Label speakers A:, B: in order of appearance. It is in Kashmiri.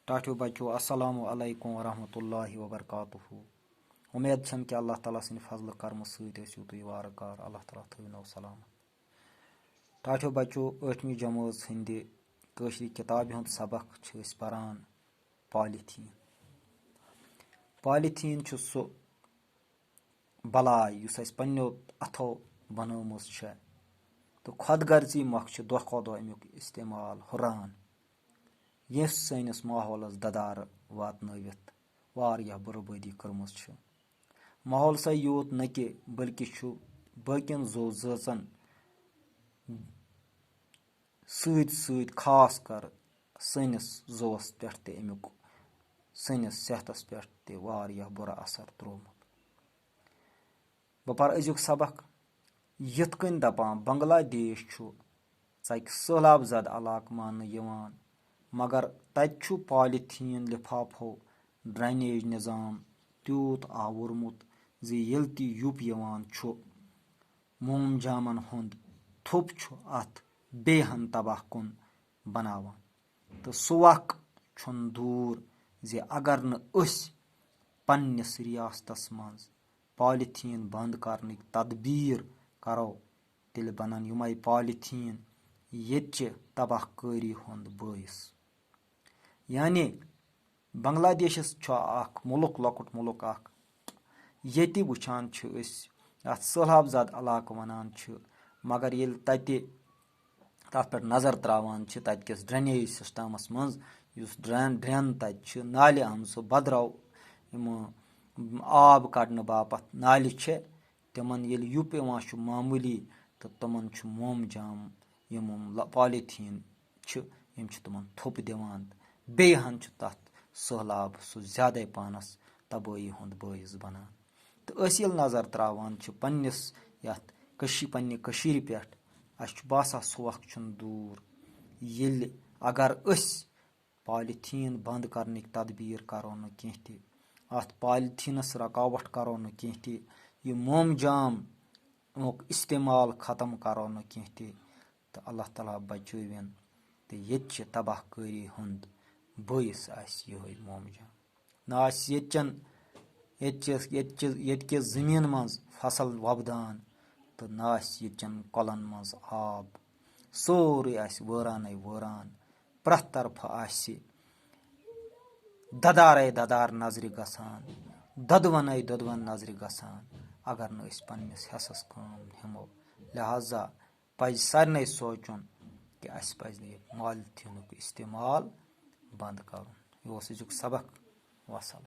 A: टाठियो बच्चों अस्सलामु अलैकुम वरहमतुल्लाहि वबरकातुहू। उम्मीद छन कि अल्लाह ताला सिंद फजल कर्म सहित ऐसियो तुई वारकार अल्लाह ताला थविनो सलामत। टाठियो बच्चों 8वीं जमात हिंद कशरी किताब हुंद सबक छ परान पॉलीथीन। पॉलीथीन छ सो बलाय युस अस पन्नो अथो बनोमुस छ तो खुदगर्जी मख छ दोह खो दोह अमुक इस्तेमाल हुरान यस सैनिस माहौलस ददार वातनवित वारिया बर्बादी कर्मस छ। माहौल सा योत न कि बल्कि छु बाकिन जो जन सत सत खास कर सनिस जोस पे ते अमुक सनिस सेहतस पे ते वारिया बुरा असर त्रोमुत। बपर अजुक सबक यथ कन दपान बांग्लादेश छु सक सैलाब जद इलाक मान यवान मगर तत पॉलीथीन लिफाफो ड्रेनेज निज़ाम तूत आवुरमुत जी येल ती युप यवान छु मोम जामन हुंद थुप छु अथ बेहन तबाह कुन बनावान तो सु वक छुन दूर जे अगर न अस पन्निस रियासतस मज पॉलीथीन बंद करनिक तदबीर करो तिल बनन युमै पॉलीथीन येच्चे तबाहकारी हुंद बायस। यानी बांग्लादेशस छ अख मुल्क लकुट मुल्क अख येति वुछान छ अस अथ सैलाब जद इलाक वनान छ मगर येल तते तथ पे नजर त्रावान छ तत किस ड्रेनेज सिस्टमस मज युस ड्रेन तत छ नाले हमसो बदराव आब कड़न बापत नाले छ तिमन येल युप यवान छ मामूली तो तमन छ मोम जाम यम पॉलीथीन छ यम छ तमन थुप दिवान बेहन छ तथ सैलाब सु ज्यादा पानस तबाही हुंद बायस बनान तो अस येल नजर त्रावान छ पन्निस यथ पन्ने कशीर पेट अस छ बासा सु वक्त छुन दूर येल अगर अस पॉलीथीन बंद करनिक तदबीर करो न कह ति अथ पॉलीथीनस रकावट करो न कह ति ये मोम जाम अमुक इस्तेमाल खत्म करो न कह ति तो अल्लाह ताला बचविन तो ये तबाहकारी हुंद बायस आस यही मोम जाम न आस ये जमीन मज फसल वपदान तो न आस ये कलन मज आब सोरे आस वरान वरान प्रथ तरफ आस ददारे ददार नजर गसान ददवन नजर गसान अगर न अस पन्निस हसस काम हमो। लिहाजा पज सारे सोचुन कि अस पज पॉलीथीनुक इस्तेमाल बंद करुन। यह अजुक सबक वसल।